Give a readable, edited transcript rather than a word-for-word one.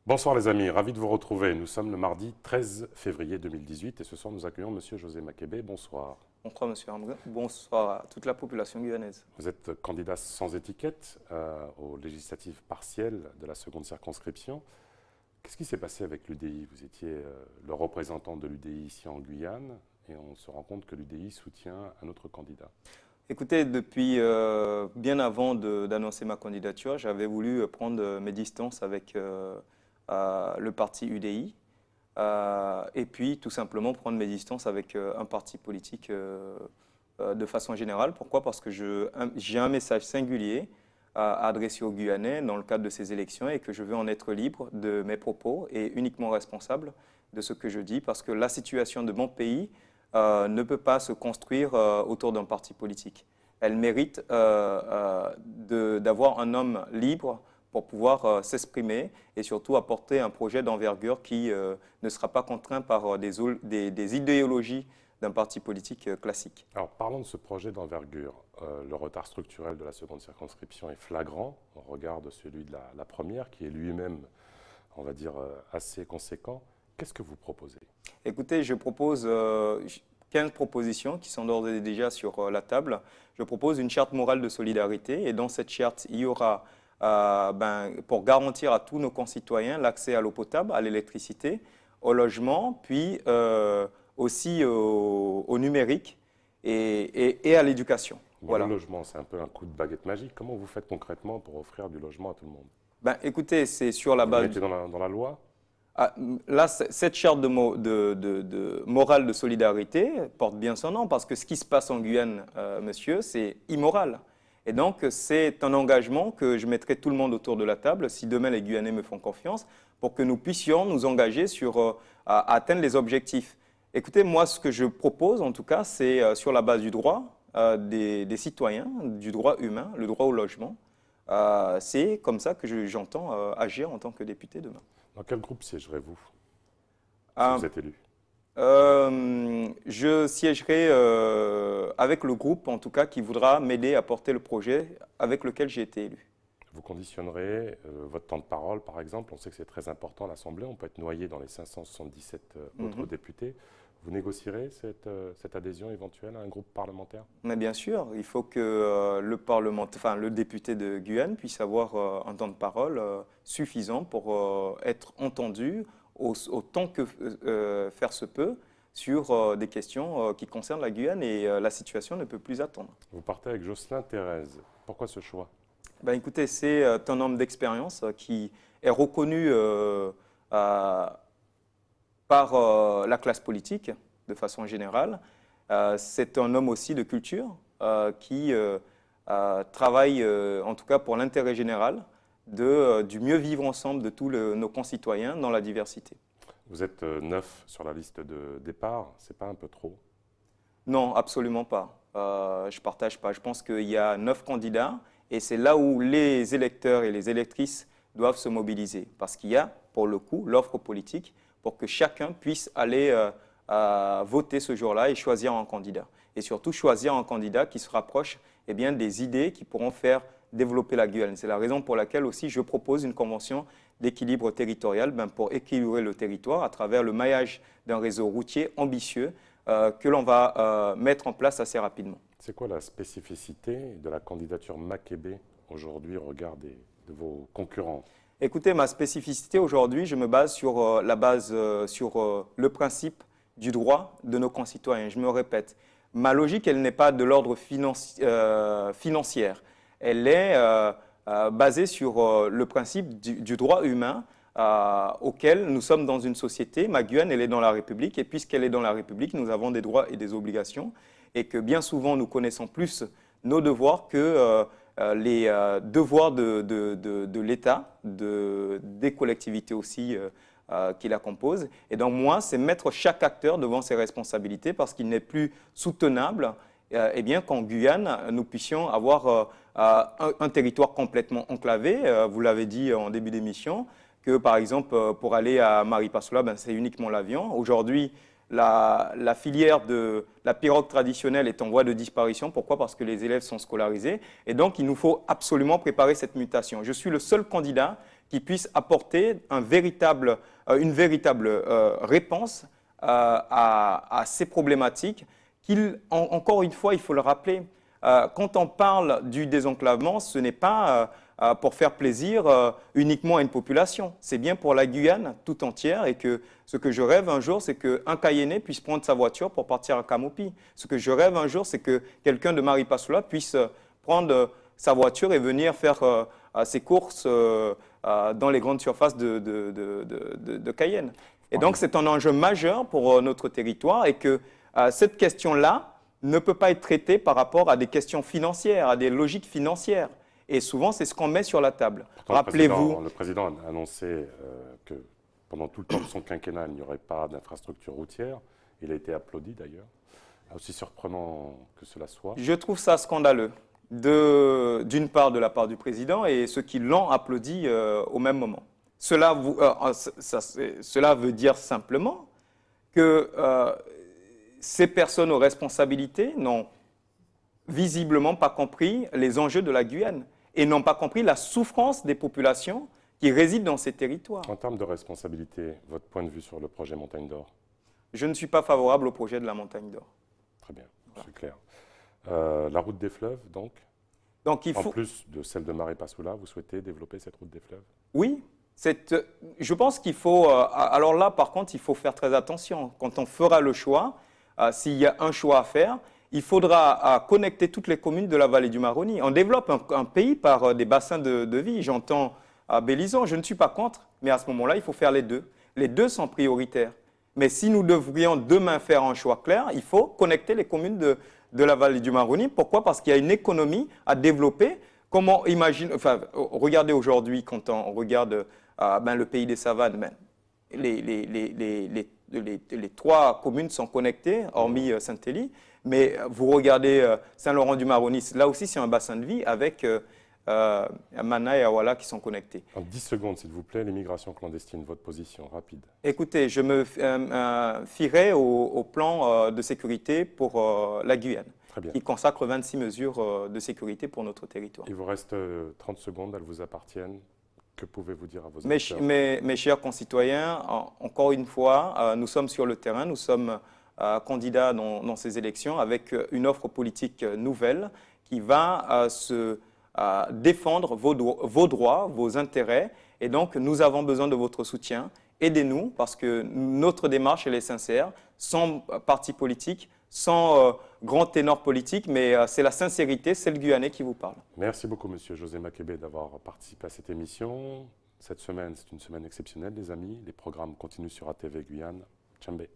Bonsoir les amis, ravi de vous retrouver. Nous sommes le mardi 13 février 2018 et ce soir nous accueillons Monsieur José Makébé. Bonsoir. Bonsoir Monsieur Hamza, bonsoir à toute la population guyanaise. Vous êtes candidat sans étiquette aux législatives partielles de la seconde circonscription. Qu'est-ce qui s'est passé avec l'UDI? Vous étiez le représentant de l'UDI ici en Guyane et on se rend compte que l'UDI soutient un autre candidat. Écoutez, depuis bien avant d'annoncer ma candidature, j'avais voulu prendre mes distances avec le parti UDI et puis tout simplement prendre mes distances avec un parti politique de façon générale. Pourquoi? Parce que j'ai un message singulier à adresser aux Guyanais dans le cadre de ces élections et que je veux en être libre de mes propos et uniquement responsable de ce que je dis parce que la situation de mon pays ne peut pas se construire autour d'un parti politique. Elle mérite d'avoir un homme libre pour pouvoir s'exprimer et surtout apporter un projet d'envergure qui ne sera pas contraint par des idéologies d'un parti politique classique. Alors parlons de ce projet d'envergure. Le retard structurel de la seconde circonscription est flagrant au regard de celui de la première qui est lui-même, on va dire, assez conséquent. Qu'est-ce que vous proposez? Écoutez, je propose 15 propositions qui sont d'ores et déjà sur la table. Je propose une charte morale de solidarité et dans cette charte, il y aura, pour garantir à tous nos concitoyens l'accès à l'eau potable, à l'électricité, au logement, puis aussi au numérique et à l'éducation. Bon, voilà. Le logement, c'est un peu un coup de baguette magique. Comment vous faites concrètement pour offrir du logement à tout le monde? Écoutez, c'est sur la Vous base... le mettez dans la loi? Là, cette charte de morale de solidarité porte bien son nom parce que ce qui se passe en Guyane, monsieur, c'est immoral. Et donc, c'est un engagement que je mettrai tout le monde autour de la table, si demain les Guyanais me font confiance, pour que nous puissions nous engager à atteindre les objectifs. Écoutez, moi, ce que je propose, en tout cas, c'est sur la base du droit des citoyens, du droit humain, le droit au logement. C'est comme ça que j'entends agir en tant que député demain. Dans quel groupe siégerez-vous si vous êtes élu? Je siégerai avec le groupe, en tout cas, qui voudra m'aider à porter le projet avec lequel j'ai été élu. Vous conditionnerez votre temps de parole, par exemple. On sait que c'est très important à l'Assemblée. On peut être noyé dans les 577 autres députés. Vous négocierez cette adhésion éventuelle à un groupe parlementaire? Mais bien sûr, il faut que le député de Guyane puisse avoir un temps de parole suffisant pour être entendu autant que faire se peut sur des questions qui concernent la Guyane et la situation ne peut plus attendre. Vous partez avec Jocelyn Thérèse. Pourquoi ce choix? Écoutez, c'est un homme d'expérience qui est reconnu par la classe politique de façon générale. C'est un homme aussi de culture qui travaille en tout cas pour l'intérêt général du mieux vivre ensemble de tous nos concitoyens dans la diversité. Vous êtes 9 sur la liste de départ, c'est pas un peu trop? Non, absolument pas. Je ne partage pas. Je pense qu'il y a 9 candidats et c'est là où les électeurs et les électrices doivent se mobiliser. Parce qu'il y a, pour le coup, l'offre politique pour que chacun puisse aller voter ce jour-là et choisir un candidat. Et surtout, choisir un candidat qui se rapproche des idées qui pourront faire développer la Guyane. C'est la raison pour laquelle aussi je propose une convention d'équilibre territorial pour équilibrer le territoire à travers le maillage d'un réseau routier ambitieux que l'on va mettre en place assez rapidement. C'est quoi la spécificité de la candidature Makébé aujourd'hui au regard de vos concurrents? Écoutez, ma spécificité aujourd'hui, je me base sur le principe du droit de nos concitoyens. Je me répète, ma logique, elle n'est pas de l'ordre financière. Elle est basée sur le principe du droit humain auquel nous sommes dans une société. Ma Guyane, elle est dans la République et puisqu'elle est dans la République, nous avons des droits et des obligations et que bien souvent, nous connaissons plus nos devoirs que les devoirs de l'État, des collectivités aussi qui la composent. Et donc moi, c'est mettre chaque acteur devant ses responsabilités parce qu'il n'est plus soutenable qu'en Guyane, nous puissions avoir un territoire complètement enclavé. Vous l'avez dit en début d'émission, que par exemple, pour aller à Maripasoula, c'est uniquement l'avion. Aujourd'hui, la filière de la pirogue traditionnelle est en voie de disparition. Pourquoi? Parce que les élèves sont scolarisés. Et donc, il nous faut absolument préparer cette mutation. Je suis le seul candidat qui puisse apporter une véritable réponse à ces problématiques. Encore une fois, il faut le rappeler, quand on parle du désenclavement, ce n'est pas pour faire plaisir uniquement à une population. C'est bien pour la Guyane tout entière et que ce que je rêve un jour, c'est qu'un Cayennais puisse prendre sa voiture pour partir à Camopi. Ce que je rêve un jour, c'est que quelqu'un de Maripasoula puisse prendre sa voiture et venir faire ses courses dans les grandes surfaces de Cayenne. Et donc, c'est un enjeu majeur pour notre territoire et que cette question-là ne peut pas être traitée par rapport à des questions financières, à des logiques financières. Et souvent, c'est ce qu'on met sur la table. Rappelez-vous. Le président a annoncé que pendant tout le temps de son quinquennat, il n'y aurait pas d'infrastructure routière. Il a été applaudi d'ailleurs. Aussi surprenant que cela soit. Je trouve ça scandaleux, d'une part de la part du président et ceux qui l'ont applaudi au même moment. Cela veut dire simplement que ces personnes aux responsabilités n'ont visiblement pas compris les enjeux de la Guyane et n'ont pas compris la souffrance des populations qui résident dans ces territoires. En termes de responsabilité, votre point de vue sur le projet Montagne d'Or? Je ne suis pas favorable au projet de la Montagne d'Or. Très bien, c'est clair. La route des fleuves, donc en plus de celle de Maripasoula, vous souhaitez développer cette route des fleuves? Oui. Je pense qu'il faut, alors là par contre, il faut faire très attention. Quand on fera le choix, s'il y a un choix à faire, il faudra connecter toutes les communes de la vallée du Maroni. On développe un pays par des bassins de vie. J'entends Bélizon, je ne suis pas contre, mais à ce moment-là, il faut faire les deux. Les deux sont prioritaires. Mais si nous devrions demain faire un choix clair, il faut connecter les communes de la vallée du Maroni. Pourquoi? Parce qu'il y a une économie à développer. Comment imagine, enfin, regardez aujourd'hui, quand on regarde le pays des savanes, les trois communes sont connectées, hormis Saint-Élie. Mais vous regardez Saint-Laurent-du-Maroni, là aussi c'est un bassin de vie avec Mana et Awala qui sont connectés. En 10 secondes, s'il vous plaît, l'immigration clandestine, votre position rapide. Écoutez, je me fierai au plan de sécurité pour la Guyane, qui consacre 26 mesures de sécurité pour notre territoire. Il vous reste 30 secondes, elles vous appartiennent. Que pouvez-vous dire à vos auditeurs? Mes chers concitoyens, encore une fois, nous sommes sur le terrain, nous sommes candidats dans ces élections avec une offre politique nouvelle qui va défendre vos droits, vos intérêts. Et donc, nous avons besoin de votre soutien. Aidez-nous parce que notre démarche, elle est sincère, sans parti politique, sans grand ténor politique, mais c'est la sincérité, c'est le Guyanais qui vous parle. Merci beaucoup, Monsieur José Makébé, d'avoir participé à cette émission. Cette semaine, c'est une semaine exceptionnelle, les amis. Les programmes continuent sur ATV Guyane. Tchambé.